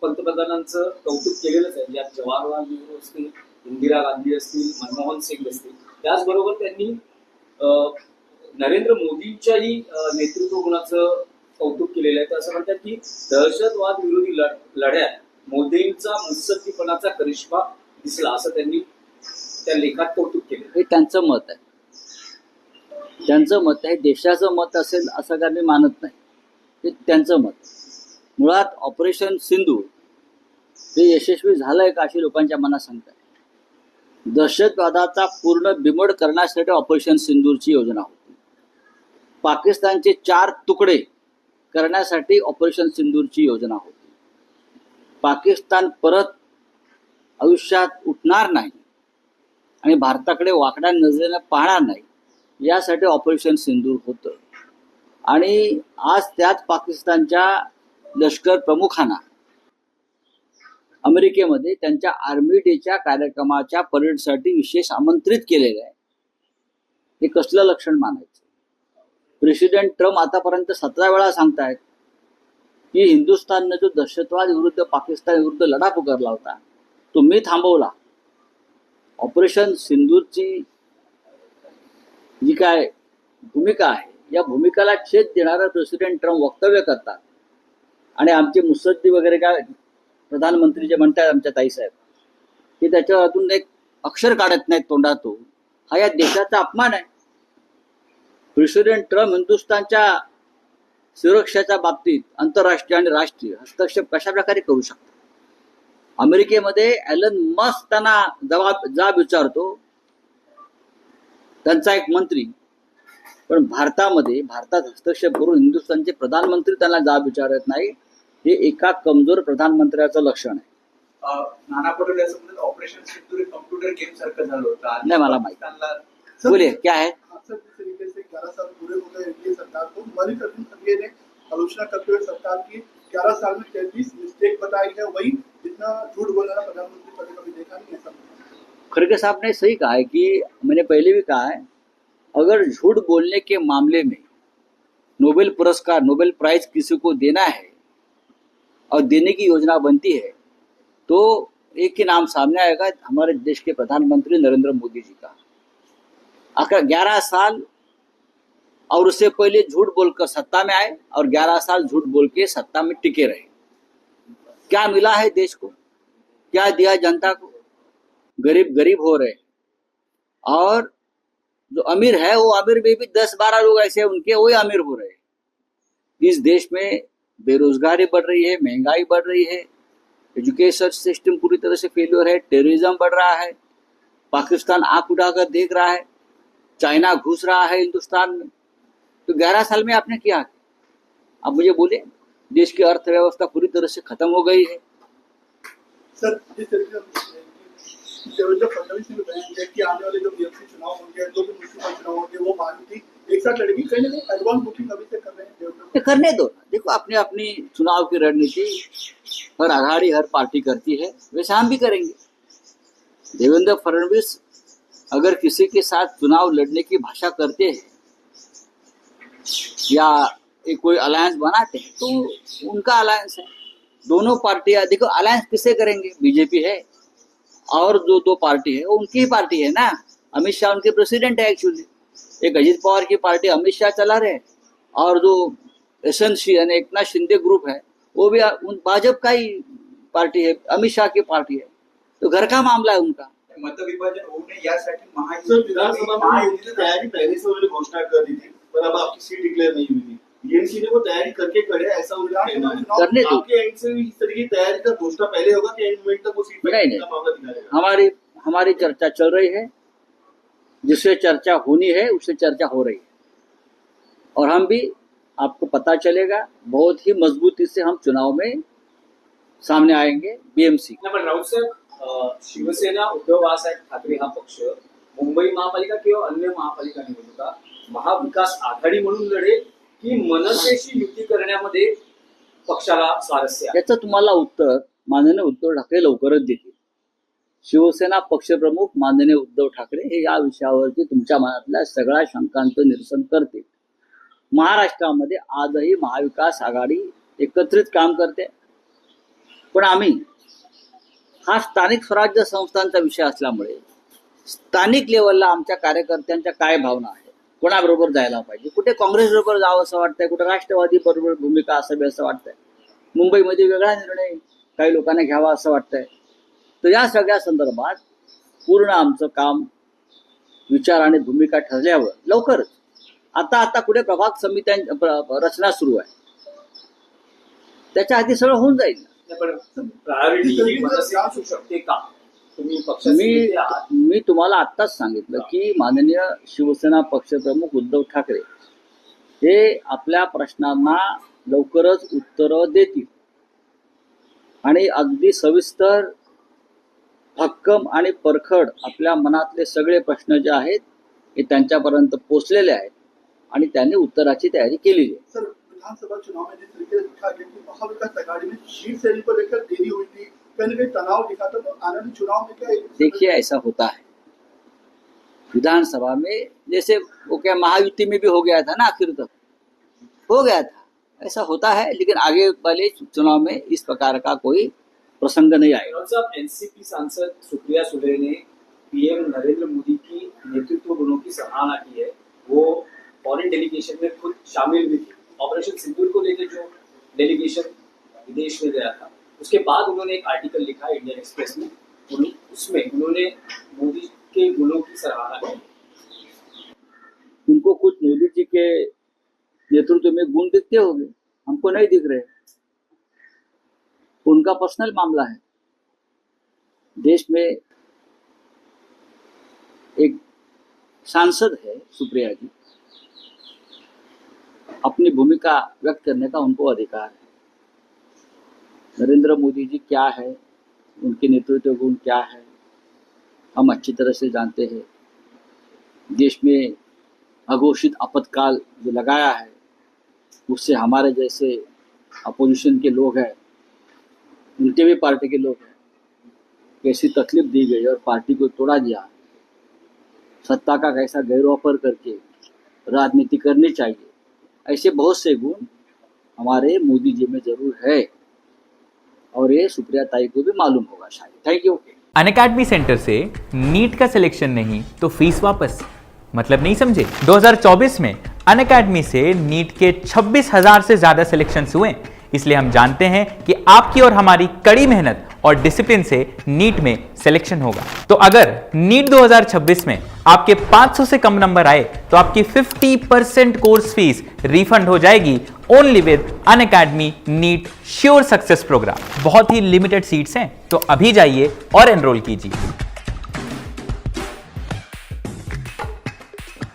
पंतप्रधानांचं कौतुक केलेलंच आहे. ज्यात जवाहरलाल नेहरू असतील, इंदिरा गांधी असतील, मनमोहन सिंग असतील. त्याचबरोबर त्यांनी नरेंद्र मोदींच्याही नेतृत्व गुणाचं कौतुक केलेलं आहे. तर असं म्हणतात की दहशतवाद विरोधी लढ्यात मोदींचा मुत्सद्दीपणाचा करिश्मा दिसला, असं त्यांनी त्या लेखात कौतुक केलं. हे त्यांचं मत आहे, त्यांचं मत आहे. देशाचं मत असेल असं काय मी मानत नाही. हे त्यांचं मत. मुळात ऑपरेशन सिंधू हे यशस्वी झालंय का अशी लोकांच्या मनात शंका आहे. दहशतवादाचा पूर्ण बिमोड करण्यासाठी ऑपरेशन सिंधूरची योजना होती. पाकिस्तानचे 4 तुकडे करण्यासाठी ऑपरेशन सिंधूरची योजना होती. पाकिस्तान परत आयुष्यात उठणार नाही आणि भारताकडे वाकड्या नजरेने पाहणार नाही, यासाठी ऑपरेशन सिंधूर होतं. आणि आज त्याच पाकिस्तानच्या लष्कर प्रमुखांना अमेरिकेमध्ये त्यांच्या आर्मी डेच्या कार्यक्रमाच्या परेडसाठी विशेष आमंत्रित केलेलं आहे. हे कसलं लक्षण मानायचं? प्रेसिडेंट ट्रम्प आतापर्यंत 17 वेळा सांगतायत की हिंदुस्थानने जो दहशतवाद विरुद्ध पाकिस्तान विरुद्ध लढा पुकारला होता तो मी थांबवला. ऑपरेशन सिंधूरची जी काय भूमिका आहे, या भूमिकाला छेद देणारं प्रेसिडेंट ट्रम्प वक्तव्य करतात आणि आमचे मुत्सद्दी वगैरे काय प्रधानमंत्री जे म्हणतात आमच्या ताईसाहेब, की त्याच्यातून एक अक्षर काढत नाहीत तोंडातून. हा या देशाचा अपमान आहे. प्रेसिडेंट ट्रम्प हिंदुस्थानच्या सुरक्षेच्या बाबतीत आंतरराष्ट्रीय आणि राष्ट्रीय हस्तक्षेप कशा प्रकारे करू शकतात? अमेरिकेमध्ये एलन मस्क त्यांना जाब विचारतो, त्यांचा एक मंत्री. पण भारतात हस्तक्षेप करून हिंदुस्थानचे प्रधानमंत्री त्यांना जाब विचारत नाही. हे एका कमजोर प्रधानमंत्र्याचं लक्षण आहे. नाना पटोले असं म्हणतात ऑपरेशन सिंधूर कम्प्युटर गेम सारखं झालं होतं. नाही मला माहिती. बोलिए क्या है? जिस तरीके से 11 साल पूरे हो गए एनडीए सरकार को, मल्लिकार्जुन खड़गे ने आलोचना करते हुए सरकार की 11 साल में 33 मिस्टेक बताई है. वही जितना झूठ बोलना प्रधानमंत्री कभी कभी देखा नहीं ऐसा. खड़गे साहब ने सही कहा है कि मैंने पहले भी कहा है, अगर झूठ बोलने के मामले में नोबेल पुरस्कार, नोबेल प्राइज किसी को देना है और देने की योजना बनती है तो एक ही नाम सामने आएगा, हमारे देश के प्रधानमंत्री नरेंद्र मोदी जी का. 11 साल और उससे पहले झूठ बोलकर सत्ता में आए और 11 साल झूठ बोल के सत्ता में टिके रहे. क्या मिला है देश को? क्या दिया जनता को? गरीब हो रहे और जो अमीर है वो अमीर में भी 10-12 लोग ऐसे उनके वही अमीर हो रहे. इस देश में बेरोजगारी बढ़ रही है, महंगाई बढ़ रही है, एजुकेशन सिस्टम पूरी तरह से फेल्योर है, टेररिज्म बढ़ रहा है, पाकिस्तान आंख उठाकर देख रहा है, चाइना घुस रहा है हिंदुस्तान में. तो 11 साल में आपने किया? अब मुझे बोले, देश की अर्थव्यवस्था पूरी तरह से खत्म हो गई है. सर, जिस तरीके से देवेंद्र फडणवीस ने बयान दिया कि आने वाले जो बीएमसी चुनाव होंगे, जो भी म्युनिसिपल चुनाव होंगे, वो मारुति एक साथ लड़ेगी, कहीं ना कहीं एडवांस बुकिंग अभी से कर रहे हैं देवेंद्र. करने दो. देखो अपनी अपनी चुनाव की रणनीति हर आघाड़ी हर पार्टी करती है, वैसे हम भी करेंगे. देवेंद्र फडणवीस अगर किसी के साथ चुनाव लड़ने की भाषा करते हैं या एक कोई अलायंस बनाते हैं तो उनका अलायंस है. दोनों पार्टियां, देखो अलायंस किससे करेंगे? बीजेपी है और जो 2 पार्टी है वो उनकी ही पार्टी है ना. अमित शाह उनके प्रेसिडेंट है एक्चुअली. एक अजित पवार की पार्टी अमित शाह चला रहे और जो एसएनसी यानी एकनाथ शिंदे ग्रुप है वो भी भाजपा का ही पार्टी है, अमित शाह की पार्टी है. तो घर का मामला है उनका. मतविभाजन होऊ नये यासाठी महायुति ने तैयारी पहले से उन्होंने घोषणा कर दी थी, पर अब आपकी सीट डिक्लेयर नहीं हुई थी. बीएमसी ने वो तैयारी करके करे, ऐसा उनका कहना है. करने दो. आपके एंड से इस तरह की तैयारी का घोषणा पहले होगा कि एंड मोमेंट तक वो सीट नहीं. का मामला दिखाएगा? हमारी चर्चा चल रही है. जिससे चर्चा होनी है उससे चर्चा हो रही है और हम भी, आपको पता चलेगा, बहुत ही मजबूती से हम चुनाव में सामने आएंगे. बीएमसी. पण राऊत साहेब, शिवसेना, उद्धव बाळासाहेब ठाकरे हा पक्ष मुंबई महापालिका किंवा अन्य महापालिका निवडणुका महाविकास आघाडी म्हणून लढेल की मनसेशी युती करण्यामध्ये पक्षाला स्वारस्य आहे? याचं तुम्हाला उत्तर माननीय उद्धव ठाकरे लवकरच देतील. शिवसेना पक्षप्रमुख माननीय उद्धव ठाकरे हे या विषयावरती तुमच्या मनातल्या सगळ्या शंकांचं निरसन करतील. महाराष्ट्रामध्ये आजही महाविकास आघाडी एकत्रित काम करते. पण आम्ही हा स्थानिक स्वराज्य संस्थांचा विषय असल्यामुळे स्थानिक लेवलला आमच्या कार्यकर्त्यांच्या काय भावना आहे, कोणाबरोबर जायला पाहिजे, कुठे काँग्रेस बरोबर जावं असं वाटतंय, कुठे राष्ट्रवादी बरोबर भूमिका असावी असं वाटतंय, मुंबईमध्ये वेगळा निर्णय काही लोकांना घ्यावा असं वाटतंय. तर या सगळ्या संदर्भात पूर्ण आमचं काम विचार आणि भूमिका ठरल्यावर लवकरच आता कुठे प्रभाग समित्यांची रचना सुरू आहे, त्याच्या आधी सगळं होऊन जाईल. पण प्रायोरिटी ही मनसे असू शकते का? तुम्ही पक्षाचे आहात. मी तुम्हाला आत्ताच सांगितलं की माननीय शिवसेना पक्षप्रमुख उद्धव ठाकरे हे आपल्या प्रश्नांना लवकरच उत्तरं देतील आणि अगदी सविस्तर, भक्कम आणि परखड आपल्या मनातले सगळे प्रश्न जे आहेत हे त्यांच्यापर्यंत पोचलेले आहेत आणि त्यांनी उत्तराची तयारी केलेली आहे. सर, विधानसभा चुनाव में जिस तरीके से देखा गया कि महाविकास आघाड़ी में सीट शेयरिंग को लेकर देरी हुई थी, कहीं न कहीं तनाव दिखा था, तो आने वाले चुनाव में क्या देखिए ऐसा होता है विधानसभा में, जैसे वो क्या महायुति में भी हो गया था ना, आखिर तक हो गया था, ऐसा होता है, लेकिन आगे वाले चुनाव में इस प्रकार का कोई प्रसंग नहीं आएगा. साहब, एनसीपी सांसद सुप्रिया सुले ने पीएम नरेंद्र मोदी की नेतृत्व गुणों की सराहना की है. वो फॉरेन डेलीगेशन में खुद शामिल भी थी. ऑपरेशन सिंदूर को लेकर जो डेलीगेशन विदेश में गया था, उसके बाद उन्होंने एक आर्टिकल लिखा इंडियन एक्सप्रेस में, उसमें उन्होंने मोदी के गुणों की सराहना की. उनको कुछ मोदी जी के नेतृत्व में गुण दिखते होंगे, हमको नहीं दिख रहे, उनका पर्सनल मामला है. देश में एक सांसद है सुप्रिया जी, अपनी भूमिका व्यक्त करने का उनको अधिकार है. नरेंद्र मोदी जी क्या है, उनके नेतृत्व गुण क्या है, हम अच्छी तरह से जानते हैं. देश में अघोषित आपातकाल जो लगाया है, उससे हमारे जैसे अपोजिशन के लोग हैं, उनके भी पार्टी के लोग हैं, कैसी तकलीफ दी गई और पार्टी को तोड़ा दिया, सत्ता का कैसा गैरवापर करके राजनीति करनी चाहिए, ऐसे बहुत से गुण हमारे मोदी जी में जरूर है और ये सुप्रिया ताई को भी मालूम होगा शायद. Thank you. अनअकैडमी सेंटर से नीट का सिलेक्शन नहीं तो फीस वापस, मतलब नहीं समझे. 2024 में अनअकैडमी से नीट के 26,000 से ज्यादा सिलेक्शंस हुए, इसलिए हम जानते हैं कि आपकी और हमारी कड़ी मेहनत और डिसिप्लिन से नीट में सिलेक्शन होगा. तो अगर नीट 2026 में आपके 500 से कम नंबर आए तो आपकी 50% कोर्स फीस रिफंड हो जाएगी only with Unacademy NEET sure success programme. बहुत ही लिमिटेड सीट्स हैं, तो अभी जाइए और एनरोल कीजिए.